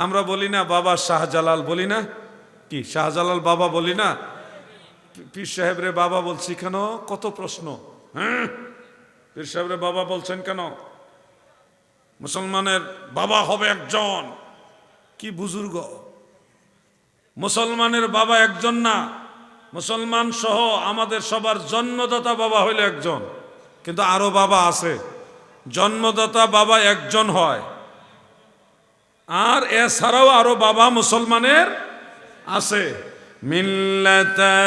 আমরা বলি না বাবা শাহজালাল, বলি না? কি শাহজালাল বাবা বলি না? পীর সাহেবরে বাবা বলছি কেন? কত প্রশ্ন। হ্যাঁ, পীর সাহেবরে বাবা বলছেন কেন? মুসলমানের বাবা হবে একজন। কি বুজুর্গ! মুসলমানের বাবা একজন না, মুসলমান সহ আমাদের সবার জন্মদাতা বাবা হইল একজন, কিন্তু আরো বাবা আছে। জন্মদাতা বাবা একজন হয়, আর এছাড়াও আরো বাবা মুসলমানের আছে। মিল্লাতা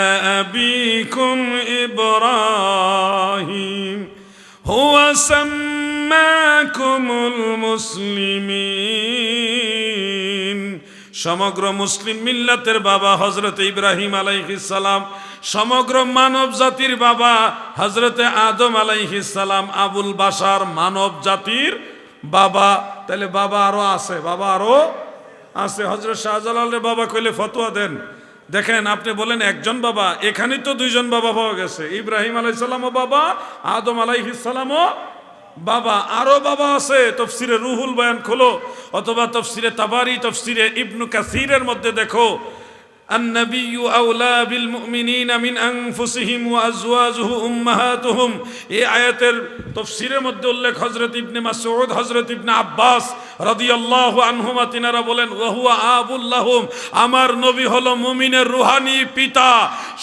আবিকুম ইব্রাহিম হুয়া সাম্মাকুমুল মুসলিমিন। সমগ্র মুসলিম মিল্লাতের বাবা হযরত ইব্রাহিম আলাইহিস সালাম, সমগ্র মানব জাতির বাবা হযরতে আদম আলাইহিস সালাম, আবুল বাশার মানব জাতির বাবা। তাহলে বাবা আরো আছে, বাবা আরো আছে। হযরত শাহজালালের বাবা কইলে ফতোয়া দেন। দেখেন, আপনি বলেন একজন বাবা, এখানেই তো দুইজন বাবা পাওয়া গেছে। ইব্রাহিম আলাইহিস সালামও বাবা, আদম আলাইহিস সালামও বাবা। আরো বাবা আছে। তাফসিরে রুহুল বয়ান খোলো, অথবা তাফসিরে তাবারি, তাফসিরে ইবনু কাসিরের মধ্যে দেখো, আন-নাবিয়্যু আওলা বিল মুমিনিনা মিন আনফুসিহিম ওয়া আজওয়াজুহু উম্মাহাতুহুম। এই আয়াতের তাফসিরের মধ্যে উল্লেখ হযরত ইবনে মাসউদ, হযরত ইবনে আব্বাস রাদিয়াল্লাহু আনহুমা, তিনারা বলেন ওয়া হুয়া আবুল লাহুম, আমার নবী হলো মুমিনের রুহানি পিতা।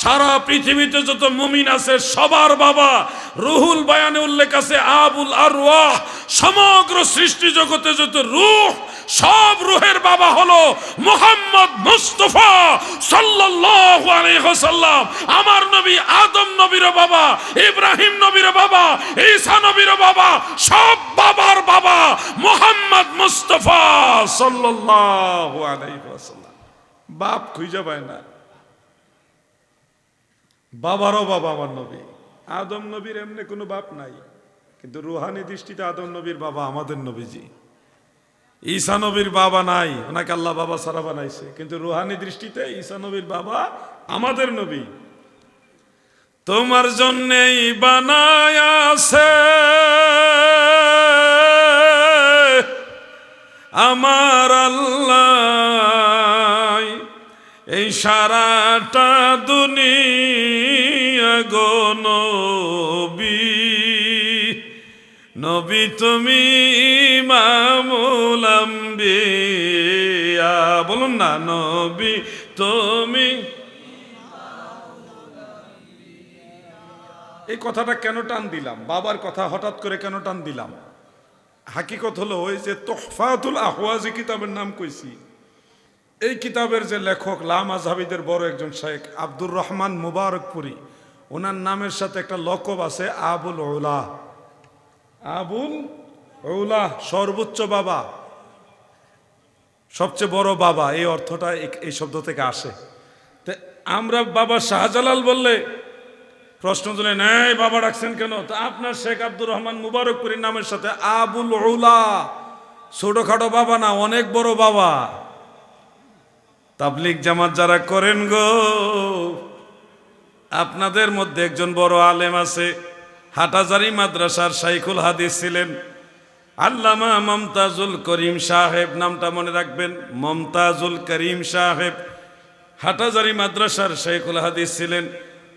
সারা পৃথিবীতে যত মুমিন আছে সবার বাবা। রুহুল বয়ানে উল্লেখ আছে আবুল আরওয়াহ, সমগ্র সৃষ্টি জগতে যত রূহ, সব রূহের বাবা হলো মুহাম্মদ মুস্তাফা সাল্লাল্লাহু আলাইহি ওয়াসাল্লাম। আমার নবী আদম নবীর বাবা, ইব্রাহিম নবীর বাবা, ঈসা নবীর বাবা, সব বাবার বাবা মুহাম্মদ মুস্তাফা সাল্লাল্লাহু আলাইহি ওয়াসাল্লাম। বাপ খুঁজে পায় না, বাবারও বাবা আমার নবী। আদম নবীর এমনি কোনো বাপ নাই, কিন্তু রুহানি দৃষ্টিতে আদম নবীর বাবা আমাদের নবীজি। ঈসা নবীর বাবা নাই, ওনাকে আল্লাহ বাবা ছাড়া বানাইছে, কিন্তু রুহানি দৃষ্টিতে ঈসা নবীর বাবা আমাদের নবী। তোমার জন্যই বানায় আছে আমার আল্লাহ এই সারাটা দুনিয়া গো নবী। নবী তুমি ইমামুল আম্বিয়া, বলুন না, নবী তুমি। এই কথাটা কেন টান দিলাম? বাবার কথা হঠাৎ করে কেন টান দিলাম? হাকিকত হলো ওই যে তোহফাতুল আহওয়াজি কিতাবের নাম কইছি, এই কিতাবের যে লেখক লামাযহাবীদের বড় একজন শায়েখ আব্দুর রহমান মুবারকপুরি, ওনার নামের সাথে একটা লকব আছে আবুল উলা। আবুল উলা সর্বোচ্চ বাবা, সবচেয়ে বড় বাবা, এই অর্থটা এই শব্দ থেকে আসে। তো আমরা বাবা শাহজালাল বললে প্রশ্ন তুলে নেই, বাবা ডাকছেন কেন? তো আপনার শেখ আব্দুর রহমান মুবারকপুরীর নামের সাথে আবুল উলা, ছোটখাটো বাবা না, অনেক বড় বাবা। তাবলীগ জামাত যারা করেন গো, আপনাদের মধ্যে একজন বড় আলেম আছে, হাটাজারি মাদ্রাসার শাইখুল হাদিস ছিলেন, আল্লামা মমতাজুল করিম সাহেব, নামটা মনে রাখবেন, মমতাজুল করিম সাহেব হাটাজারি মাদ্রাসার শাইখুল হাদিস ছিলেন।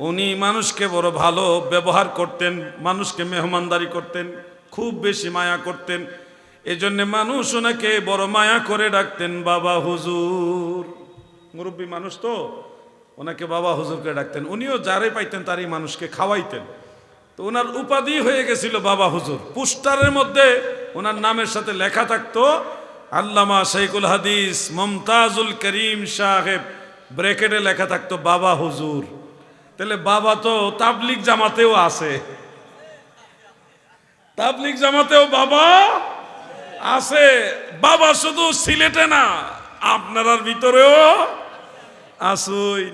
উনি মানুষকে বড় ভালো ব্যবহার করতেন, মানুষকে মেহমানদারি করতেন, খুব বেশি মায়া করতেন। এজন্য মানুষ ওনাকে বড় মায়া করে ডাকতেন বাবা হুজুর। মুরব্বী মানুষ তো, ওনাকে বাবা হুজুরকে ডাকতেন। উনিও যারে পাইতেন তারই মানুষকে খাওয়াইতেন। তো ওনার উপাধি হয়ে গেছিল বাবা হুজুর। পোস্টারের মধ্যে ওনার নামের সাথে লেখা থাকতো আল্লামা শাইখুল হাদিস মমতাজুল করিম সাহেব, ব্র্যাকেটে লেখা থাকতো বাবা হুজুর। তাহলে বাবা তো তাবলীগ জামাতেও আছে, তাবলীগ জামাতেও বাবা আছে। বাবা শুধু সিলেটে না, আপনার ভিতরেও আসুই।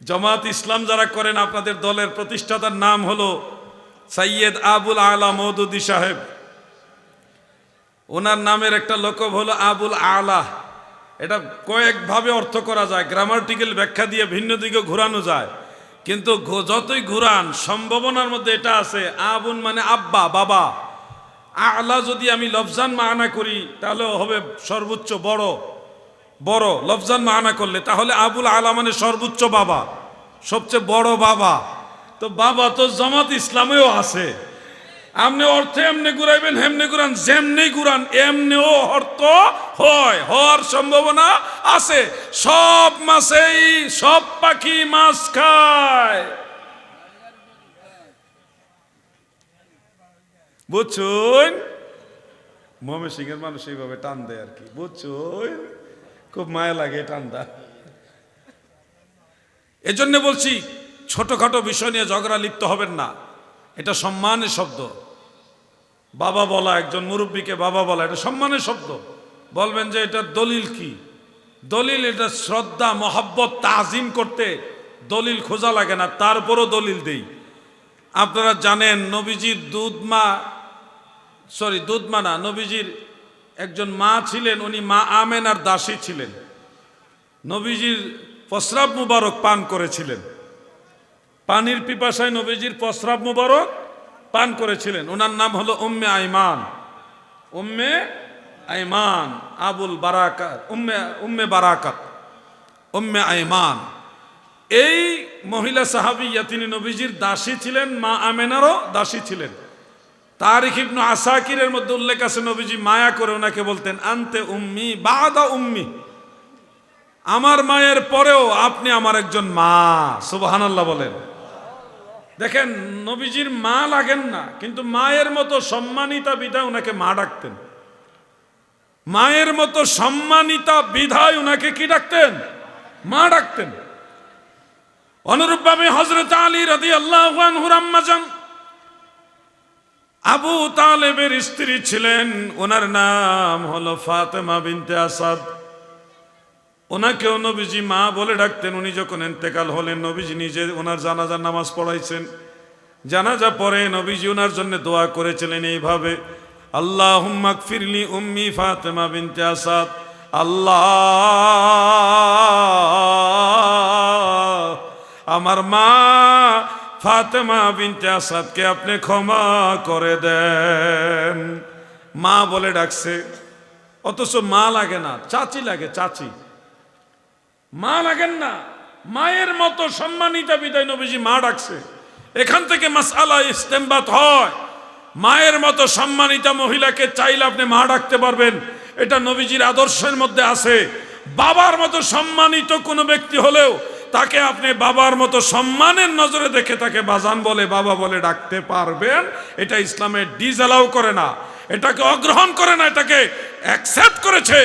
জামাত ইসলাম যারা করেন, আপনাদের দলের প্রতিষ্ঠাতার নাম হলো সৈয়দ আবুল আলা মওদুদী সাহেব। ওনার নামের একটা লকব হলো আবুল আলা। এটা কয়েকভাবে অর্থ করা যায়, গ্রামাটিক্যাল ব্যাখ্যা দিয়ে ভিন্ন দিকে ঘোরানো যায়, কিন্তু যতই ঘুরান সম্ভাবনার মধ্যে এটা আছে। আবুন মানে আব্বা, বাবা। আলা যদি আমি লফজান মানা করি তাহলে হবে সর্বোচ্চ বড়, বড় লফজান মানা করলে তাহলে আবুল আলা মানে সর্বোচ্চ বাবা, সবচেয়ে বড় বাবা। তো বাবা তো জামাত ইসলামেও আছে। আপনি অর্থে এমনি ঘুরাইবেন, হেমনে ঘুরান, যেমনি ঘুরান এমনিও অর্থ হয়, হওয়ার সম্ভাবনা আছে। সব মাছেই সব পাখি মাছ খায়, বুঝছুন? ময়মনসিংহের মানুষ এইভাবে টান দেয় আর কি, বুঝছুন? খুব মায়া লাগে টানটা। এজন্য বলছি ছোটখাটো বিষয় নিয়ে ঝগড়া লিপ্ত হবেন না। এটা সম্মানের শব্দ। বাবা বলা, একজন মুরব্বীকে বাবা বলা, এটা সম্মানের শব্দ। বলবেন যে এটা দলিল কি? দলিল এটা শ্রদ্ধা, মহব্বত, তাজিম করতে দলিল খোঁজা লাগে না, তারপরও দলিল দেই। আপনারা জানেন নবীজির দুধমা না, নবীজির একজন মা ছিলেন, উনি মা আমেনার দাসী ছিলেন। নবীজির প্রস্রাব মুবারক পান করেছিলেন, পানির পিপাসায় নবীজির প্রস্রাব মুবারক পান করেছিলেন। ওনার নাম হলো উম্মে আইমান, উম্মে আইমান আবুল বারাকাত, উম্মে বারাকাত, উম্মে আইমান। এই মহিলা সাহাবিয়া তিনি নবীজির দাসী ছিলেন, মা আমেনারও দাসী ছিলেন। তারিখ ইবনে আসাকিরের মধ্যে উল্লেখ আছে নবীজি মায়া করে ওনাকে বলতেন আনতে উম্মি বাদা উম্মি, আমার মায়ের পরেও আপনি আমার একজন মা। সুবহানাল্লাহ বলেন। দেখেন নবীজির মা লাগেন না, কিন্তু মায়ের মতো সম্মানিতা বিধায় ওনাকে মা ডাকতেন। মায়ের মতো সম্মানিতা বিধায় ওনাকে কি ডাকতেন? মা ডাকতেন। অনুরূপভাবে হযরত আলী রাদিয়াল্লাহু আনহুর আম্মা জান আবু তালেবের স্ত্রী ছিলেন, ওনার নাম হলো ফাতেমা বিনতে আসাদ। ওনাকেও নবীজি মা বলে ডাকতেন। উনি যখন ইন্তেকাল হলেন নবীজি নিজে ওনার জানাজার নামাজ পড়াইছেন। জানাজা পরে নবীজি ওনার জন্য দোয়া করেছিলেন এইভাবে, আল্লাহুম্মা গফিরলি উম্মি ফাতেমা বিনতে আসাদ, আল্লাহ আমার মা ফাতেমা বিনতে আসাদকে আপনি ক্ষমা করে দেন। মা বলে ডাকছে, অথচ মা লাগে না, চাচি লাগে, চাচি। মা লাগেন না, মায়ের মতো সম্মানিতা বিদায় নবীজি মা ডাকছে। এখান থেকে মাসআলা ইস্তেমবাত হয়, মায়ের মতো সম্মানিতা মহিলাকে চাইলে আপনি মা ডাকতে পারবেন, এটা নবীজির আদর্শের মধ্যে আছে। বাবার মতো সম্মানিত কোনো ব্যক্তি হলেও তাকে আপনি বাবার মতো সম্মানের নজরে দেখে তাকে বাজান বলে, বাবা বলে ডাকতে পারবেন। এটা ইসলামে ডিসঅ্যালাউ করে না, এটাকে অগ্রহণ করে না, এটাকে অ্যাকসেপ্ট করেছে।